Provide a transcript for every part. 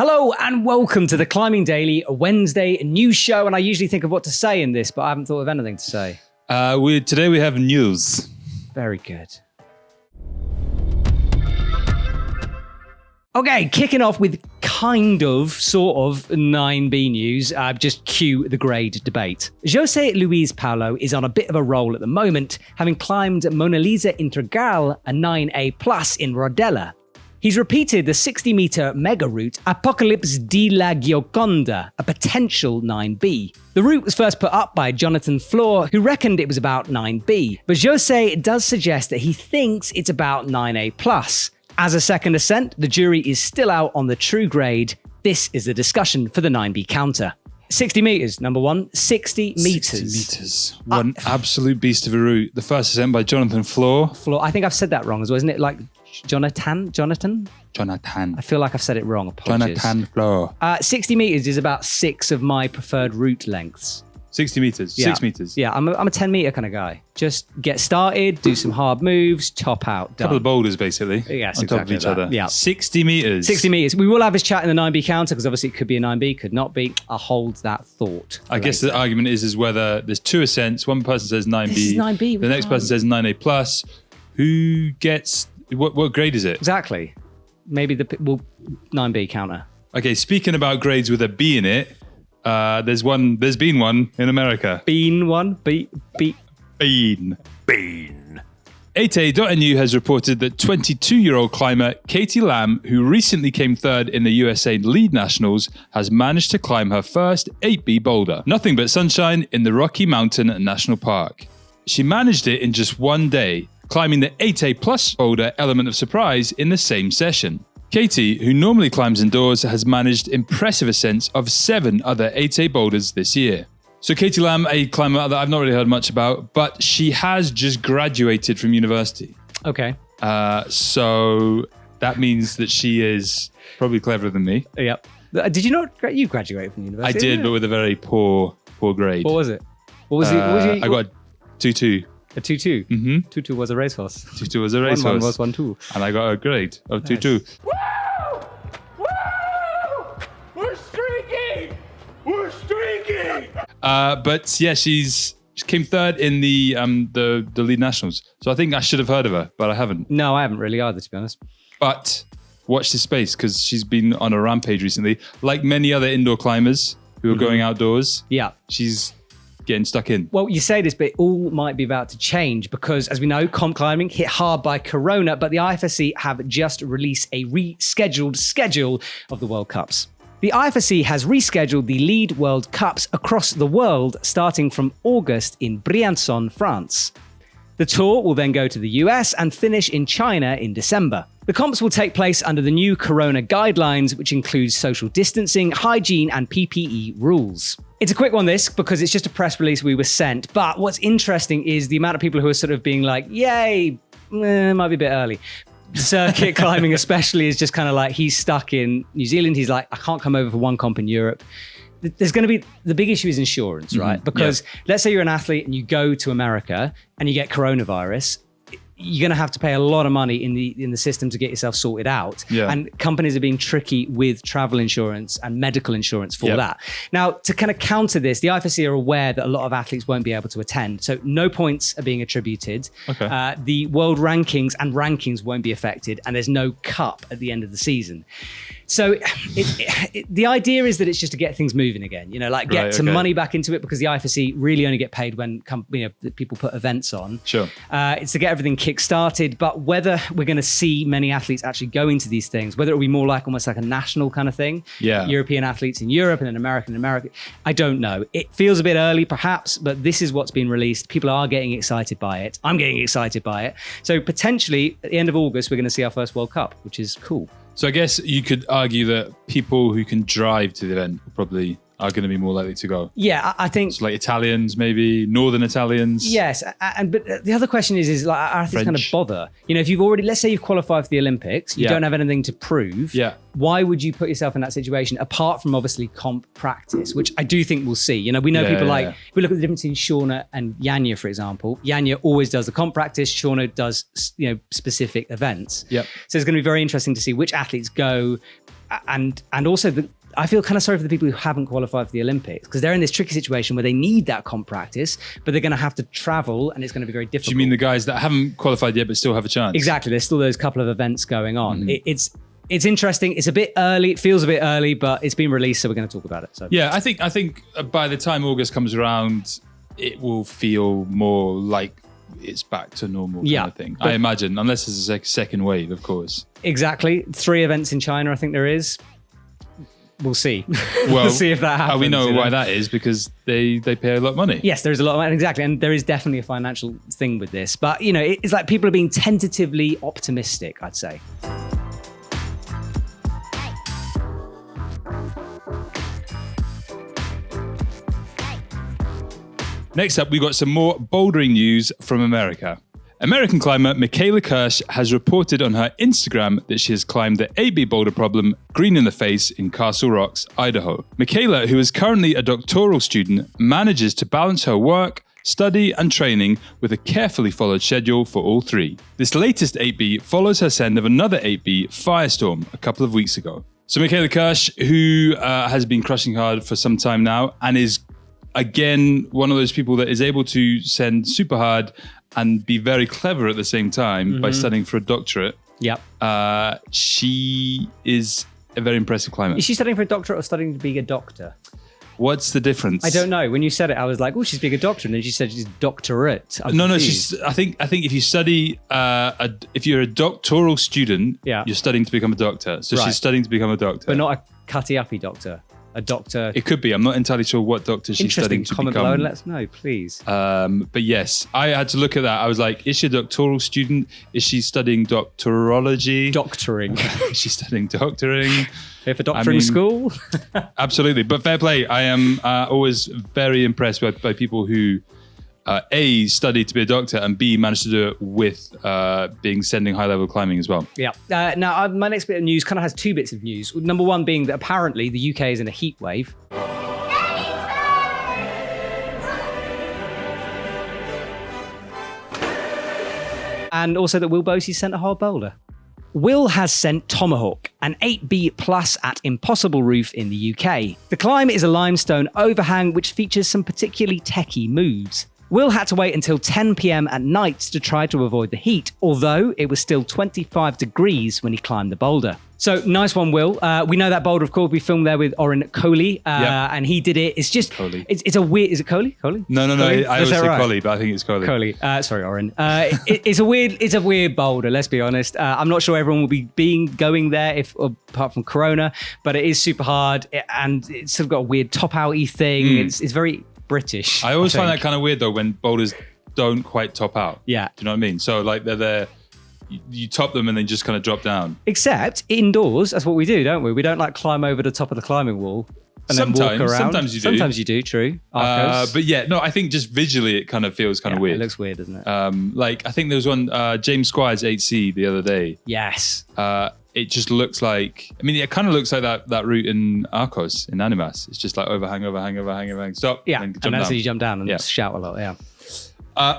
Hello and welcome to the Climbing Daily, a Wednesday news show. And I usually think of what to say in this, but I haven't thought of anything to say. Today we have news. Very good. Okay, kicking off with sort of 9B news. Just cue the grade debate. Jose Luis Paulo is on a bit of a roll at the moment, having climbed Mona Lisa Integral, a 9A+ in Rodella. He's repeated the 60-meter mega route Apocalypse de la Gioconda, a potential 9B. The route was first put up by Jonathan Flor, who reckoned it was about 9B, but Jose does suggest that he thinks it's about 9A+. As a second ascent, the jury is still out on the true grade. This is the discussion for the 9B counter. 60 meters, number one. 60 meters. 60 meters. One absolute beast of a route. The first ascent by Jonathan Flor. I think I've said that wrong as well, isn't it? Like Jonathan? I feel like I've said it wrong. Apologies. Jonathan Flor. 60 meters is about 6 of my preferred route lengths. 60 meters. Yeah. 6 meters. Yeah, I'm a 10 meter kind of guy. Just get started, do some hard moves, top out, done. Couple of boulders, basically. Yes, on top of each other. Yeah. 60 meters. 60 meters. We will have this chat in the 9B counter because obviously it could be a 9B, could not be. I'll hold that thought. I guess the argument is whether there's two ascents. One person says 9B. This is 9B. The next person says 9A+. Who gets... What grade is it? Exactly. Maybe the 9B counter. Okay, speaking about grades with a B in it, there's been one in America. Bean one? Bean. 8A.nu has reported that 22-year-old climber Katy Lamb, who recently came third in the USA Lead Nationals, has managed to climb her first 8B boulder. Nothing but sunshine in the Rocky Mountain National Park. She managed it in just one day, climbing the 8A+ boulder Element of Surprise in the same session. Katy, who normally climbs indoors, has managed impressive ascents of 7 other 8A boulders this year. So Katy Lamb, a climber that I've not really heard much about, but she has just graduated from university. Okay. So that means that she is probably cleverer than me. Yep. Did you not? You graduated from university? I did, but with a very poor grade. What was it? What was it? I got a 2-2. A 2-2? Mm-hmm. 2-2 was a racehorse. 2-2 was a racehorse. 1-1 was 1-2. And I got a grade of 2-2. Woo! Woo! We're streaking! We're streaking! But yeah, she came third in the Lead Nationals. So I think I should have heard of her, but I haven't. No, I haven't really either, to be honest. But watch this space because she's been on a rampage recently. Like many other indoor climbers who are going outdoors. Yeah. She's getting stuck in. Well, you say this, but it all might be about to change because, as we know, comp climbing hit hard by Corona, but the IFSC have just released a rescheduled schedule of the World Cups. The IFSC has rescheduled the Lead World Cups across the world, starting from August in Briançon, France. The tour will then go to the US and finish in China in December. The comps will take place under the new Corona guidelines, which includes social distancing, hygiene, and PPE rules. It's a quick one, this, because it's just a press release we were sent. But what's interesting is the amount of people who are sort of being like, yay, might be a bit early. Circuit climbing especially is just kind of like, he's stuck in New Zealand. He's like, I can't come over for one comp in Europe. There's going to be, the big issue is insurance, right? Because let's say you're an athlete and you go to America and you get coronavirus, you're going to have to pay a lot of money in the system to get yourself sorted out. Yeah. And companies are being tricky with travel insurance and medical insurance for that. Now, to kind of counter this, the IFSC are aware that a lot of athletes won't be able to attend. So no points are being attributed. Okay. The world rankings won't be affected, and there's no cup at the end of the season. So the idea is that it's just to get things moving again, get some money back into it, because the IFSC really only get paid when people put events on. Sure. It's to get everything kick-started, but whether we're going to see many athletes actually go into these things, whether it'll be more like almost like a national kind of thing, European athletes in Europe and then American in America, I don't know. It feels a bit early perhaps, but this is what's been released. People are getting excited by it. I'm getting excited by it. So potentially at the end of August, we're going to see our first World Cup, which is cool. So I guess you could argue that people who can drive to the event probably are going to be more likely to go. Yeah, I think... So like Italians, maybe Northern Italians. Yes, but the other question is like, are athletes going to bother? If you've already, let's say you've qualified for the Olympics, you don't have anything to prove. Yeah. Why would you put yourself in that situation, apart from obviously comp practice, which I do think we'll see. We know people like, if we look at the difference between Shauna and Janja, for example, Janja always does the comp practice, Shauna does, specific events. Yep. So it's going to be very interesting to see which athletes go. and also I feel kind of sorry for the people who haven't qualified for the Olympics because they're in this tricky situation where they need that comp practice, but they're going to have to travel and it's going to be very difficult. Do you mean the guys that haven't qualified yet but still have a chance? Exactly. There's still those couple of events going on. It's interesting. It's a bit early. It feels a bit early, but it's been released, so we're going to talk about it. So yeah, I think by the time August comes around, it will feel more like it's back to normal kind of thing. I imagine, unless there's a second wave, of course. Exactly. 3 events in China, I think there is. We'll see. Well, we'll see if that happens. We know why that is, because they pay a lot of money. Yes, there's a lot of money, exactly. And there is definitely a financial thing with this. But, you know, it's like people are being tentatively optimistic, I'd say. Next up, we got some more bouldering news from America. American climber Michaela Kirsch has reported on her Instagram that she has climbed the 8B boulder problem green in the face in Castle Rocks, Idaho. Michaela, who is currently a doctoral student, manages to balance her work, study and training with a carefully followed schedule for all 3. This latest 8B follows her send of another 8B Firestorm a couple of weeks ago. So Michaela Kirsch, who has been crushing hard for some time now and is again one of those people that is able to send super hard and be very clever at the same time by studying for a doctorate. Yep. She is a very impressive climber. Is she studying for a doctorate or studying to be a doctor? What's the difference? I don't know. When you said it, I was like, oh, she's being a doctor. And then she said she's doctorate. No, she's. I think if you study, if you're a doctoral student, you're studying to become a doctor. So she's studying to become a doctor. But not a cutty-uppy doctor. A doctor. It could be. I'm not entirely sure what doctor she's studying to Comment become. below and let us know, please. But yes, I had to look at that. I was like, is she a doctoral student? Is she studying doctorology? Doctoring. Is she studying doctoring? Here for doctoring school? Absolutely. But fair play. I am always very impressed by people who A, study to be a doctor, and B, manage to do it with sending high-level climbing as well. Yeah. Now, my next bit of news kind of has 2 bits of news. Number one being that apparently the UK is in a heat wave. And also that Will Bosey sent a hard boulder. Will has sent Tomahawk, an 8B plus at Impossible Roof in the UK. The climb is a limestone overhang which features some particularly techie moves. Will had to wait until 10 p.m. at night to try to avoid the heat, although it was still 25 degrees when he climbed the boulder. So nice one, Will. We know that boulder, of course. We filmed there with Oren Coley, and he did it. It's just, it's a weird, is it Coley? Coley? No. Coley? I always say Coley, but I think it's Coley. Coley. Sorry, Oren. It's a weird boulder, let's be honest. I'm not sure everyone will be going there apart from Corona, but it is super hard and it's sort of got a weird top-out-y thing. It's very British. I always find that kind of weird though when boulders don't quite top out. Yeah. Do you know what I mean? So like they're there, you top them and then just kind of drop down. Except indoors, that's what we do, don't we? We don't like climb over the top of the climbing wall and then walk around. Sometimes you do. Sometimes you do, true. But yeah, no, I think just visually it kind of feels kind of weird. It looks weird, doesn't it? Like I think there was one James Squire's 8C the other day. Yes. It just looks like, I mean, it kind of looks like that route in Arcos, in Animas. It's just like overhang, stop. Yeah, and that's how you jump down and shout a lot, yeah.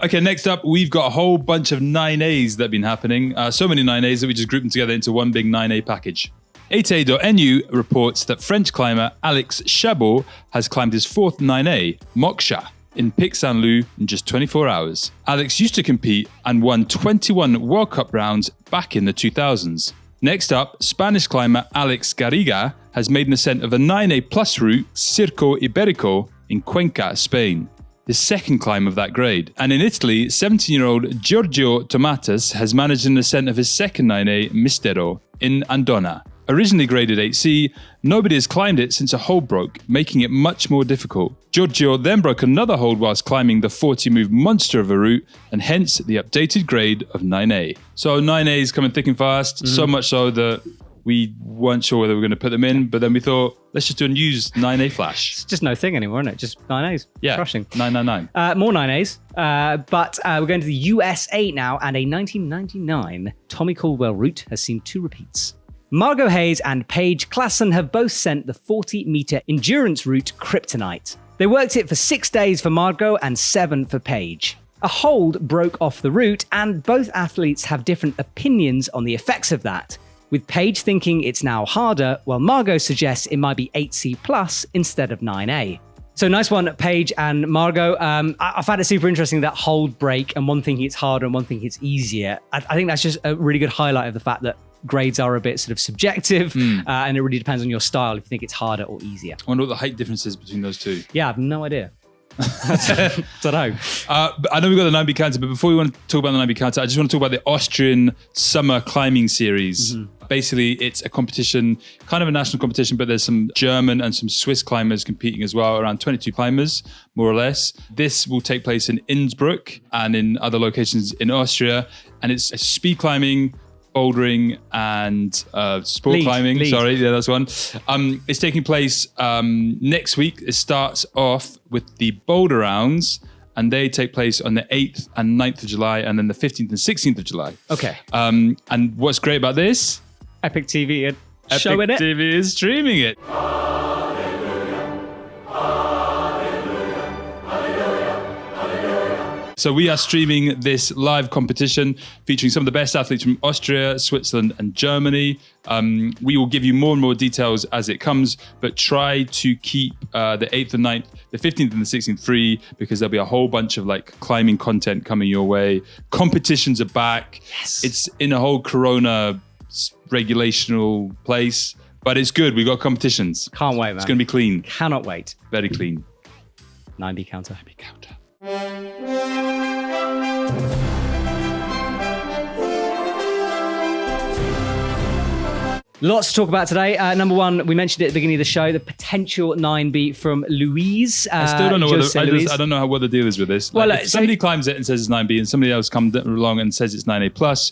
Okay, next up, we've got a whole bunch of 9As that have been happening. So many 9As that we just grouped them together into one big 9A package. 8A.nu reports that French climber Alex Chabot has climbed his 4th 9A, Moksha, in Pic Saint-Loup in just 24 hours. Alex used to compete and won 21 World Cup rounds back in the 2000s. Next up, Spanish climber Alex Garriga has made an ascent of a 9A plus route, Circo Iberico, in Cuenca, Spain, his 2nd climb of that grade. And in Italy, 17-year-old Giorgio Tomatas has managed an ascent of his 2nd 9A, Mistero, in Andonna. Originally graded 8C, nobody has climbed it since a hold broke, making it much more difficult. Giorgio then broke another hold whilst climbing the 40-move monster of a route, and hence the updated grade of 9A. So 9A is coming thick and fast, so much so that we weren't sure whether we were going to put them in, but then we thought, let's just do a news 9A flash. It's just no thing anymore, isn't it? Just 9As. Yeah, crushing. 999. More 9As, but we're going to the USA now, and a 1999 Tommy Caldwell route has seen 2 repeats. Margo Hayes and Paige Claassen have both sent the 40-meter endurance route Kryptonite. They worked it for 6 days for Margo and 7 for Paige. A hold broke off the route, and both athletes have different opinions on the effects of that. with Paige thinking it's now harder, while Margo suggests it might be 8C plus instead of 9A. So nice one, Paige and Margo. I found it super interesting, that hold break, and one thinking it's harder and one thinking it's easier. I think that's just a really good highlight of the fact that grades are a bit sort of subjective, and it really depends on your style if you think it's harder or easier. I wonder what the height difference is between those two. Yeah, I have no idea. Don't know. I know we've got the 9B counter, but before we want to talk about the 9B counter, I just want to talk about the Austrian summer climbing series. Basically, it's a competition, kind of a national competition, but there's some German and some Swiss climbers competing as well, around 22 climbers, more or less. This will take place in Innsbruck and in other locations in Austria, and it's speed climbing, bouldering, and sport climbing. Sorry, yeah, that's one. It's taking place next week. It starts off with the Boulder Rounds, and they take place on the 8th and 9th of July, and then the 15th and 16th of July. Okay. And what's great about this? EpicTV are showing it. EpicTV is streaming it. So we are streaming this live competition featuring some of the best athletes from Austria, Switzerland, and Germany. We will give you more and more details as it comes, but try to keep the 8th and 9th, the 15th and the 16th free, because there'll be a whole bunch of like climbing content coming your way. Competitions are back. Yes. It's in a whole Corona regulational place, but it's good. We've got competitions. Can't wait, man. It's going to be clean. Cannot wait. Very clean. 9B counter. 9B counter. Lots to talk about today. Number one, we mentioned it at the beginning of the show, the potential 9B from Louise. I still don't know I don't know what the deal is with this. Well, if somebody climbs it and says it's 9B, and somebody else comes along and says it's 9A plus,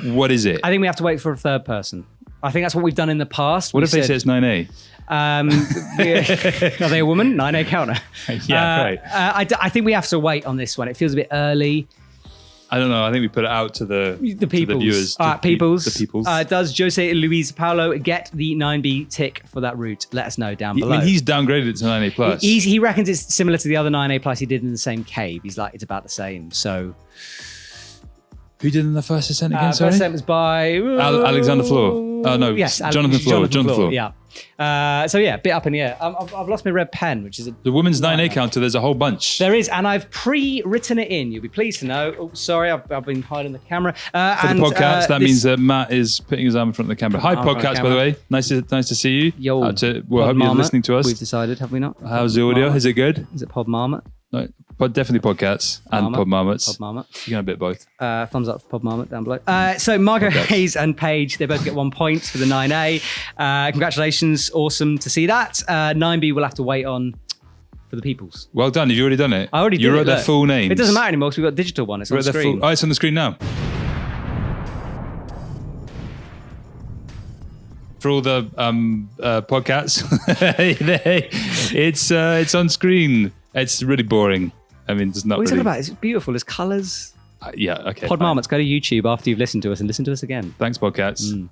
what is it? I think we have to wait for a third person. I think that's what we've done in the past. What if they say it's 9A? Are they a woman? 9A counter. Yeah, right. I think we have to wait on this one. It feels a bit early. I don't know. I think we put it out to the peoples. To the viewers. Peoples. The peoples. Does Jose Luis Paulo get the 9B tick for that route? Let us know down below. I mean, he's downgraded it to 9A plus. He reckons it's similar to the other 9A plus he did in the same cave. He's like, it's about the same. So. Who did in the first ascent again? First ascent was by Alexander Floor. Oh no, yes, Jonathan Floor. Jonathan Floor. Yeah. So yeah, bit up in the air. I've lost my red pen, which is the women's 9A counter. There's a whole bunch. There is, and I've pre-written it in. You'll be pleased to know. Oh, sorry, I've been hiding the camera. For the podcast, that means that Matt is putting his arm in front of the camera. Hi, podcast, by the way. Nice to see you. Yo, I hope you're listening to us. We've decided, have we not? How's the audio? Is it good? Is it Pod Marmot? No, definitely podcasts and Pod Marmots. Pod Marmot. You can have a bit of both. Thumbs up for Pod Marmot down below. So Margo Hayes and Paige, they both get 1 point for the 9A. Congratulations, awesome to see that. 9B will have to wait on for the peoples. Well done. Have you already done it? I already did. You wrote their full names. It doesn't matter anymore because we've got a digital one. It's on the screen. Oh, it's on the screen now. For all the podcasts, it's on screen. It's really boring. I mean, it's not. What are you really... talking about? It's beautiful. There's colours. Yeah. Okay. Pod Marmots, go to YouTube after you've listened to us and listen to us again. Thanks, podcasts.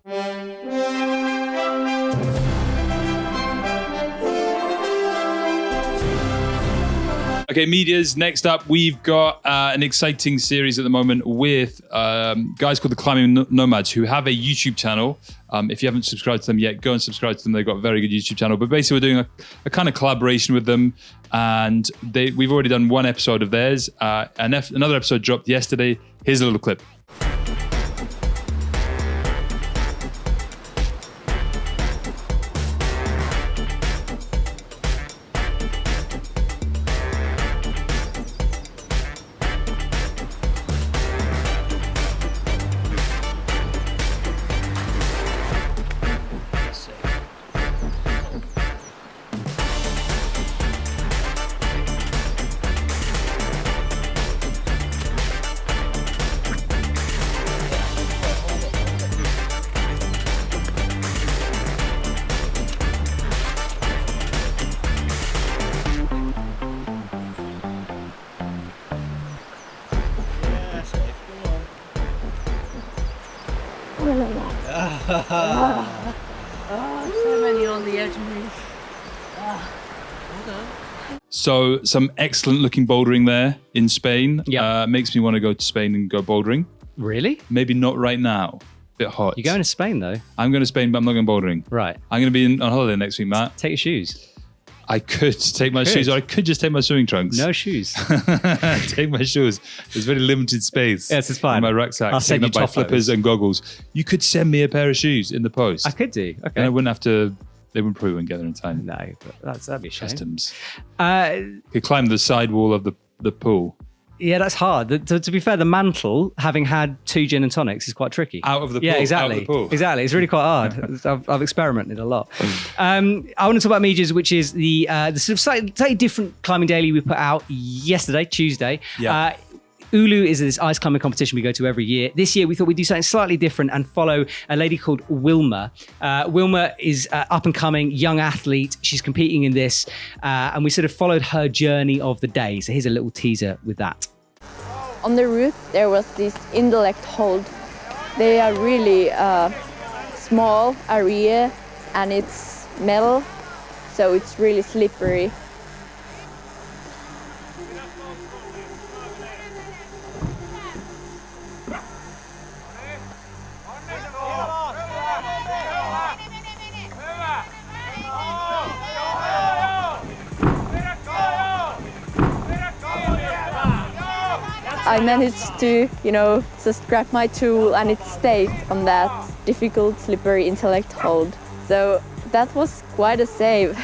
Okay, medias. Next up, we've got an exciting series at the moment with guys called the Climbing Nomads who have a YouTube channel. If you haven't subscribed to them yet, go and subscribe to them. They've got a very good YouTube channel. But basically, we're doing a kind of collaboration with them. And we've already done one episode of theirs. Another episode dropped yesterday. Here's a little clip. So many on the edge of me. So some excellent looking bouldering there in Spain. Yeah. Makes me want to go to Spain and go bouldering. Really? Maybe not right now. bit hot. You're going to Spain though. I'm going to Spain, but I'm not going bouldering. Right. I'm going to be on holiday next week, Matt. Take your shoes. I could take my shoes, or I could just take my swimming trunks. No shoes. Take my shoes. There's very limited space. Yes, it's fine. In my rucksack. I'll send you up by flippers and goggles. You could send me a pair of shoes in the post. I could do. Okay. And I wouldn't have to. They wouldn't probably wouldn't get there in time. No, but that'd be a shame. Customs. Uh, Could climb the side wall of the pool. Yeah, that's hard. To be fair, the mantle, having had 2 gin and tonics, is quite tricky. Out of the pool. Yeah, exactly. Out of the pool. Exactly. It's really quite hard. I've experimented a lot. I want to talk about Mejas, which is the sort of slightly different climbing daily we put out yesterday, Tuesday. Yeah. Ulu is this ice climbing competition we go to every year. This year, we thought we'd do something slightly different and follow a lady called Wilma. Wilma is up and coming, young athlete. She's competing in this. And we sort of followed her journey of the day. So here's a little teaser with that. On the route, there was this intellect hold. They are really small area and it's metal, so it's really slippery. I managed to, just grab my tool and it stayed on that difficult, slippery intellect hold. So that was quite a save.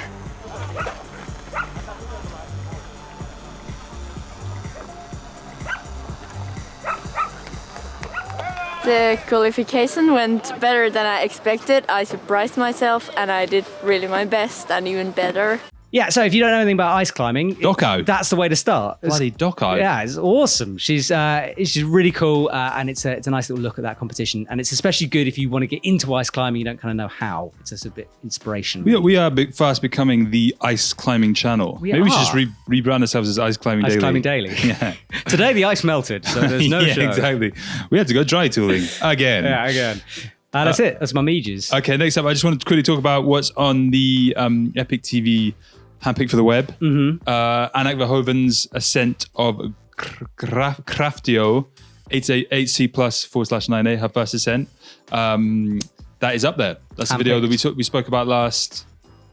The qualification went better than I expected. I surprised myself and I did really my best and even better. Yeah, so if you don't know anything about ice climbing, Doco. That's the way to start. Bloody Doco. Yeah, it's awesome. She's really cool, and it's a nice little look at that competition. And it's especially good if you want to get into ice climbing, you don't kind of know how. It's just a bit inspirational. We are fast becoming the ice climbing channel. Maybe we should just rebrand ourselves as Ice Climbing Daily. Ice Climbing Daily. Yeah. Today the ice melted, so there's no show. Exactly. We had to go dry tooling again. Yeah, again. That's it. That's my Mejas. Okay, next up, I just wanted to quickly talk about what's on the EpicTV handpick for the web. Anak Verhoeven's Ascent of Craftio 8C+/9A, her first ascent. That is up there. That's the video that we spoke about last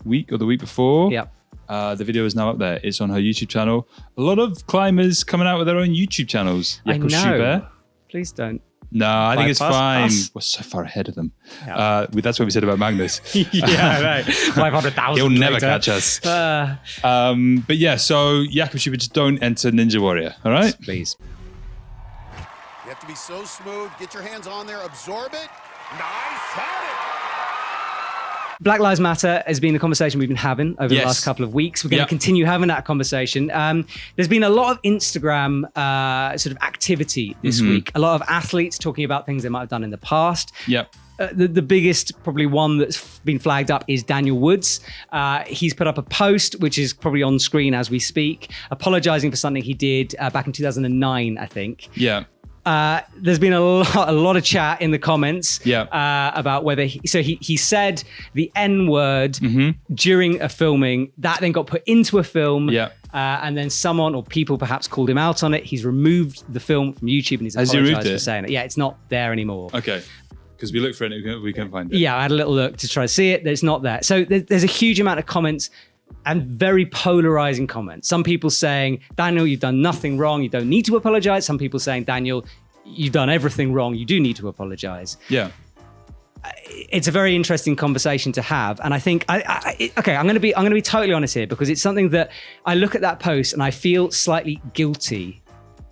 week or the week before. Yep. The video is now up there. It's on her YouTube channel. A lot of climbers coming out with their own YouTube channels. I know. Please don't. No, I think it's fine. Us. We're so far ahead of them. Yeah. That's what we said about Magnus. Yeah, right. 500,000. He'll never catch us. But yeah, so Jakob Schubert, just don't enter Ninja Warrior, all right? Please. You have to be so smooth. Get your hands on there. Absorb it. Nice. Had it. Black Lives Matter has been the conversation we've been having over the last couple of weeks. We're going to continue having that conversation. There's been a lot of Instagram sort of activity this week. A lot of athletes talking about things they might have done in the past. Yep. The biggest, probably one that's been flagged up is Daniel Woods. He's put up a post, which is probably on screen as we speak, apologizing for something he did back in 2009, I think. Yeah. There's been a lot of chat in the comments about whether he said the N-word during a filming, that then got put into a film, and then someone or people perhaps called him out on it. He's removed the film from YouTube and he's apologized for saying it. Yeah, it's not there anymore. Okay. Because we looked for it, we can't find it. Yeah, I had a little look to try to see it. It's not there. So there's a huge amount of comments and very polarizing comments. Some people saying, Daniel, you've done nothing wrong. You don't need to apologize. Some people saying, Daniel, you've done everything wrong. You do need to apologize. Yeah. It's a very interesting conversation to have. And I think, okay, I'm going to be totally honest here, because it's something that I look at that post and I feel slightly guilty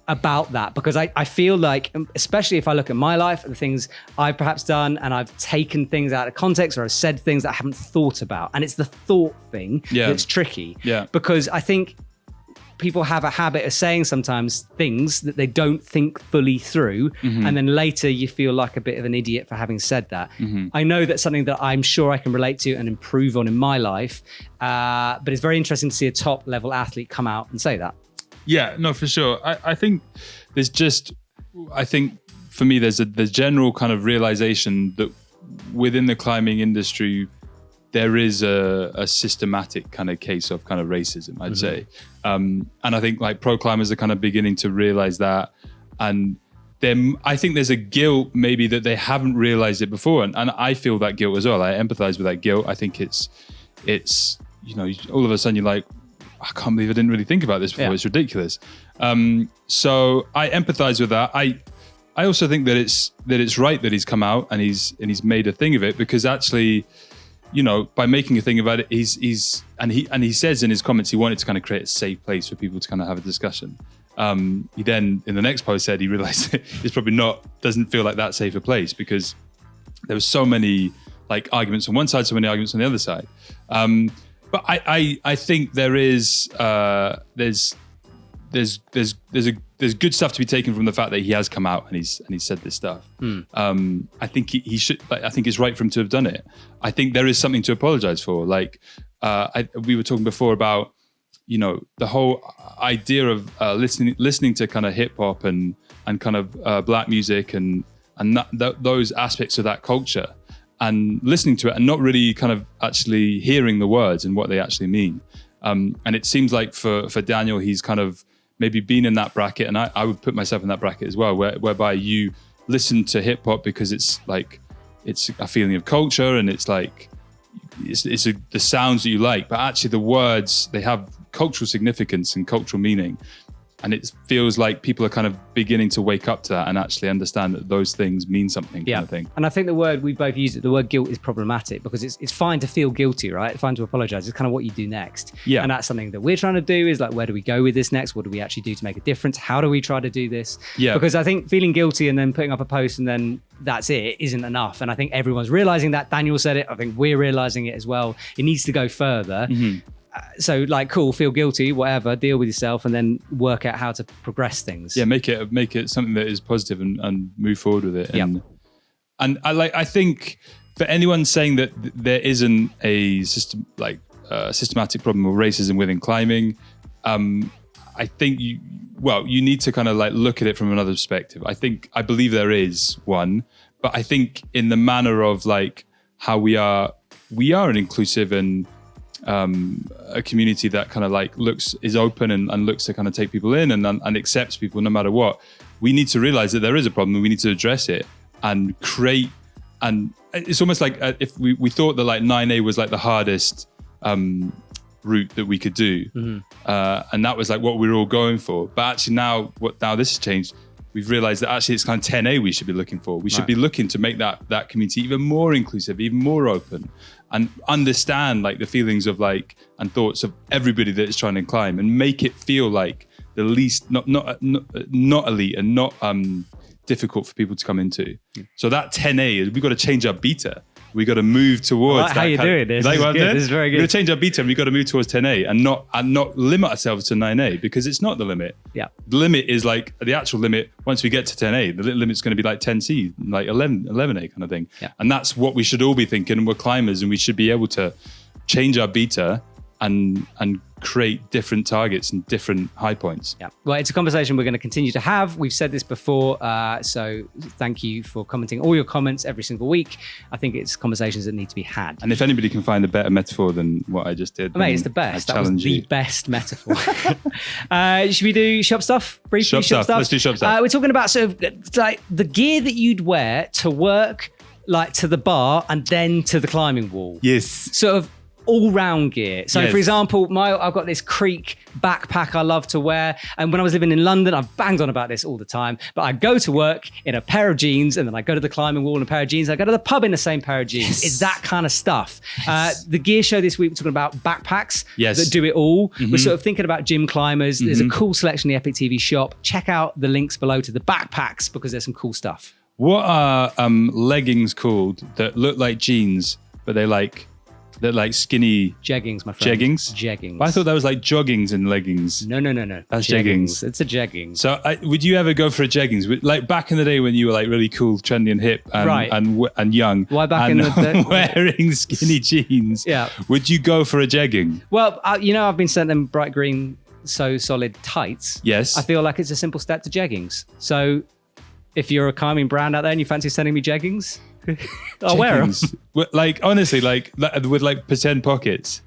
about that, because I feel like, especially if I look at my life, the things I've perhaps done, and I've taken things out of context or I've said things that I haven't thought about. And it's the thought thing that's tricky. Yeah. Because I think people have a habit of saying sometimes things that they don't think fully through. And then later you feel like a bit of an idiot for having said that. I know that's something that I'm sure I can relate to and improve on in my life. But it's very interesting to see a top level athlete come out and say that. Yeah, no, for sure. I think there's for me, there's general kind of realization that within the climbing industry, there is a systematic kind of case of kind of racism, I'd say. And I think like pro climbers are kind of beginning to realize that. And I think there's a guilt maybe that they haven't realized it before. And I feel that guilt as well. I empathize with that guilt. I think it's, all of a sudden you're like, I can't believe I didn't really think about this before. Yeah. It's ridiculous. So I empathize with that. I also think that it's right that he's come out and he's made a thing of it, because actually, by making a thing about it, he says in his comments he wanted to kind of create a safe place for people to kind of have a discussion. He then in the next post said he realized it's probably doesn't feel like that safe a place, because there were so many like arguments on one side, so many arguments on the other side. But I think there's good stuff to be taken from the fact that he has come out and he's said this stuff. I think he should. I think it's right for him to have done it. I think there is something to apologize for. Like we were talking before about, the whole idea of listening to kind of hip hop and kind of black music and those aspects of that culture, and listening to it and not really kind of actually hearing the words and what they actually mean. And it seems like for Daniel, he's kind of maybe been in that bracket, and I would put myself in that bracket as well, whereby you listen to hip hop because it's a feeling of culture, and it's like the sounds that you like, but actually the words, they have cultural significance and cultural meaning. And it feels like people are kind of beginning to wake up to that and actually understand that those things mean something. Yeah. Kind of thing. And I think the word we both use, the word guilt, is problematic, because it's fine to feel guilty, right? It's fine to apologize. It's kind of what you do next. Yeah. And that's something that we're trying to do, is like, where do we go with this next? What do we actually do to make a difference? How do we try to do this? Yeah. Because I think feeling guilty and then putting up a post and then that's it isn't enough. And I think everyone's realizing that. Daniel said it. I think we're realizing it as well. It needs to go further. Mm-hmm. So like, cool, feel guilty, whatever, deal with yourself, and then work out how to progress things. Yeah, make it something that is positive and move forward with it. And I think for anyone saying that there isn't a systematic problem of racism within climbing, I think you need to kind of like look at it from another perspective. I believe there is one, but I think in the manner of like how we are an inclusive and a community that kind of like is open and looks to kind of take people in and accepts people no matter what. We need to realize that there is a problem and we need to address it and create. And it's almost like if we thought that like 9A was like the hardest route that we could do, and that was like what we were all going for. But actually now this has changed. We've realized that actually it's kind of 10A we should be looking for. We should be looking to make that community even more inclusive, even more open, and understand like the feelings of like and thoughts of everybody that is trying to climb, and make it feel like the least not elite and not difficult for people to come into. So that 10A is, we've got to change our beta. We got to move towards how you doing this. Like This is very good. We're going to change our beta and we've got to move towards 10A and not limit ourselves to 9A, because it's not the limit. Yeah. The limit is like the actual limit. Once we get to 10A, the limit's going to be like 10C, like 11A kind of thing. Yeah. And that's what we should all be thinking. And we're climbers and we should be able to change our beta and create different targets and different high points. Yeah. Well, it's a conversation we're going to continue to have. We've said this before, so thank you for commenting all your comments every single week. I think it's conversations that need to be had. And if anybody can find a better metaphor than what I just did, mate, it's the best. That was the best metaphor. Should we do shop stuff briefly? Shop stuff. Let's do shop stuff. We're talking about sort of like the gear that you'd wear to work, like to the bar and then to the climbing wall. Yes. Sort of all-round gear. So, yes. For example, I've got this Creek backpack I love to wear, and when I was living in London, I've banged on about this all the time, but I go to work in a pair of jeans, and then I go to the climbing wall in a pair of jeans, I go to the pub in the same pair of jeans. Yes. It's that kind of stuff. Yes. The gear show this week, we're talking about backpacks that do it all. Mm-hmm. We're sort of thinking about gym climbers. Mm-hmm. There's a cool selection in the EpicTV shop. Check out the links below to the backpacks, because there's some cool stuff. What are leggings called that look like jeans, but they're like skinny jeggings, my friend. Jeggings. But I thought that was like joggings and leggings. No. That's jeggings. It's a jegging. So would you ever go for a jeggings? Like back in the day when you were like really cool, trendy, and hip, and young. Why back in the day? Wearing skinny jeans? Yeah. Would you go for a jegging? Well, I've been sent them bright green, so solid tights. Yes. I feel like it's a simple step to jeggings. So if you're a climbing brand out there and you fancy sending me jeggings, I'll wear them. Like honestly, like with like pretend pockets.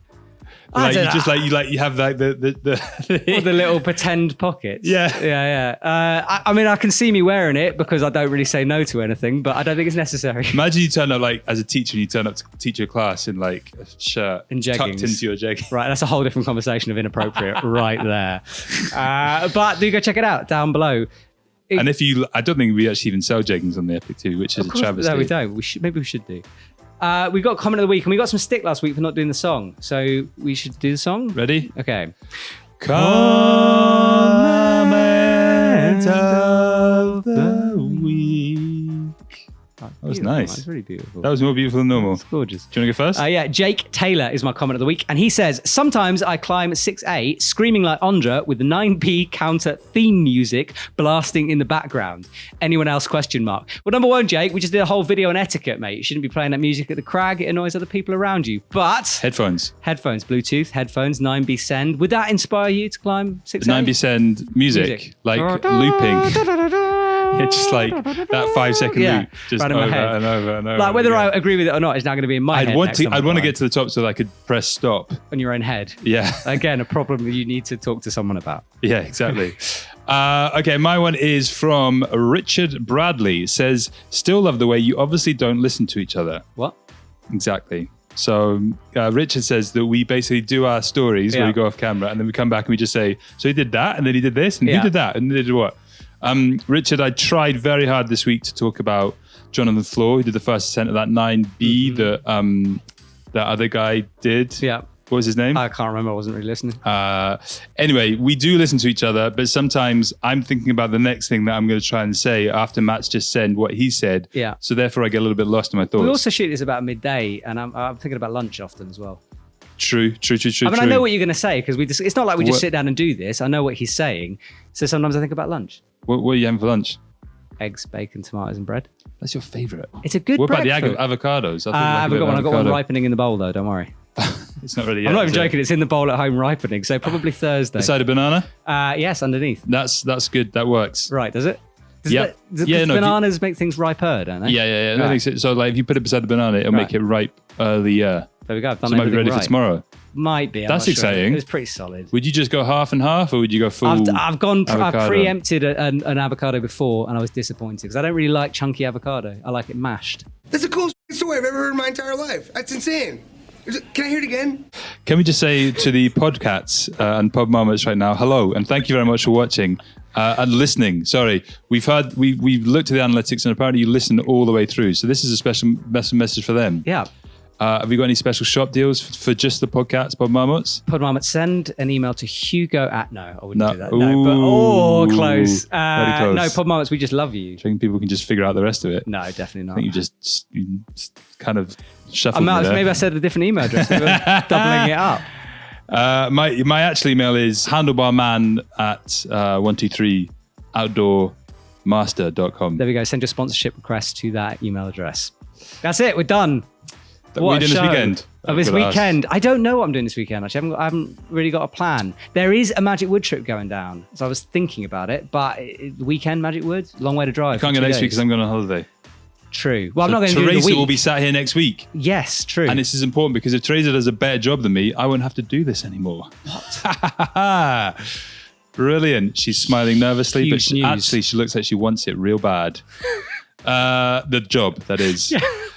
I don't know. You have like Or the little pretend pockets. Yeah. I mean, I can see me wearing it because I don't really say no to anything, but I don't think it's necessary. Imagine you turn up like as a teacher, and you turn up to teach your class in like a shirt In jeggings. tucked into your jeggings. Right, that's a whole different conversation of inappropriate right there. But do go check it out down below. And I don't think we actually even sell jeggings on the EpicTV, which is a travesty. No, we don't. Maybe we should do. We got comment of the week, and we got some stick last week for not doing the song. So we should do the song. Ready? Okay. Comment of the week. That was nice. That was really beautiful. That was more beautiful than normal. It's gorgeous. Do you want to go first? Yeah, Jake Taylor is my comment of the week. And he says, sometimes I climb 6A screaming like Andra with the 9B counter theme music blasting in the background. Anyone else? ? Well, number one, Jake, we just did a whole video on etiquette, mate. You shouldn't be playing that music at the crag. It annoys other people around you. But Headphones, Bluetooth, headphones, 9B send. Would that inspire you to climb 6A? 9B send music. Like looping. Yeah, just like that 5-second loop, just right in over my head. and over and over. Like whether again. I agree with it or not is now going to be in my head. I'd want to get to the top so that I could press stop. on your own head. Yeah. Again, a problem you need to talk to someone about. Yeah, exactly. Okay, my one is from Richard Bradley. It says, still love the way you obviously don't listen to each other. What? Exactly. So Richard says that we basically do our stories where we go off camera and then we come back and we just say, so he did that and then he did this and he did that and he did what? Richard, I tried very hard this week to talk about John on the Floor, who did the first ascent of that 9B that other guy did. Yeah. What was his name? I can't remember. I wasn't really listening. Anyway, we do listen to each other, but sometimes I'm thinking about the next thing that I'm going to try and say after Matt's just said what he said. Yeah. So therefore I get a little bit lost in my thoughts. We also shoot this about midday, and I'm thinking about lunch often as well. True. I mean, I know what you're going to say, because it's not like we just sit down and do this. I know what he's saying. So sometimes I think about lunch. What are you having for lunch? Eggs, bacon, tomatoes, and bread. That's your favourite. It's a good What about breakfast. the avocados? I've got one ripening in the bowl, though. Don't worry. It's not really. I'm not even joking. It's in the bowl at home ripening, so probably Thursday. Beside a banana? Yes, underneath. That's good. That works. Right, does it? Yeah. Bananas make things riper, don't they? Yeah. That Right. makes it, so like if you put it beside the banana, it'll make it ripe earlier. There we go. I've So done it might be everything ready right. for tomorrow. Might be. I'm That's not sure. exciting. It was pretty solid. Would you just go half and half, or would you go full? I've avocado? preempted an avocado before, and I was disappointed because I don't really like chunky avocado. I like it mashed. That's the coolest story I've ever heard in my entire life. That's insane. Can I hear it again? Can we just say to the podcats and pod mamas right now, hello, and thank you very much for watching and listening. Sorry, we've looked at the analytics, and apparently you listen all the way through. So this is a special message for them. Yeah. Have we got any special shop deals for just the podcasts, pod mamas? Pod Marmot, send an email to Hugo at... No, I wouldn't No. do that. No, but close. Very close. No, Pod Marmots, we just love you. Do you think people can just figure out the rest of it? No, definitely not. I think you just kind of shuffled me there. Maybe I said a different email address. Maybe I'm doubling it up. My actual email is handlebarman at 123outdoormaster.com. There we go. Send your sponsorship request to that email address. That's it. We're done. What are you doing this weekend? This weekend, I don't know what I'm doing this weekend. Actually, I haven't really got a plan. There is a Magic Wood trip going down, so I was thinking about it. But the weekend, Magic Wood, long way to drive. I can't go next week because I'm going on holiday. True. Well, I'm not going to do Teresa the week. will be sat here next week. Yes, true. And this is important because if Teresa does a better job than me, I won't have to do this anymore. What? Brilliant. She's smiling nervously, Huge but she news. looks like she wants it real bad. The job, that is.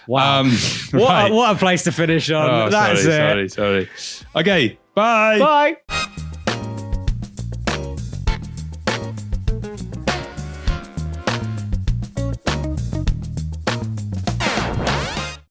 Wow. Right. What a place to finish on. Oh, That's it. sorry. Okay, bye. Bye.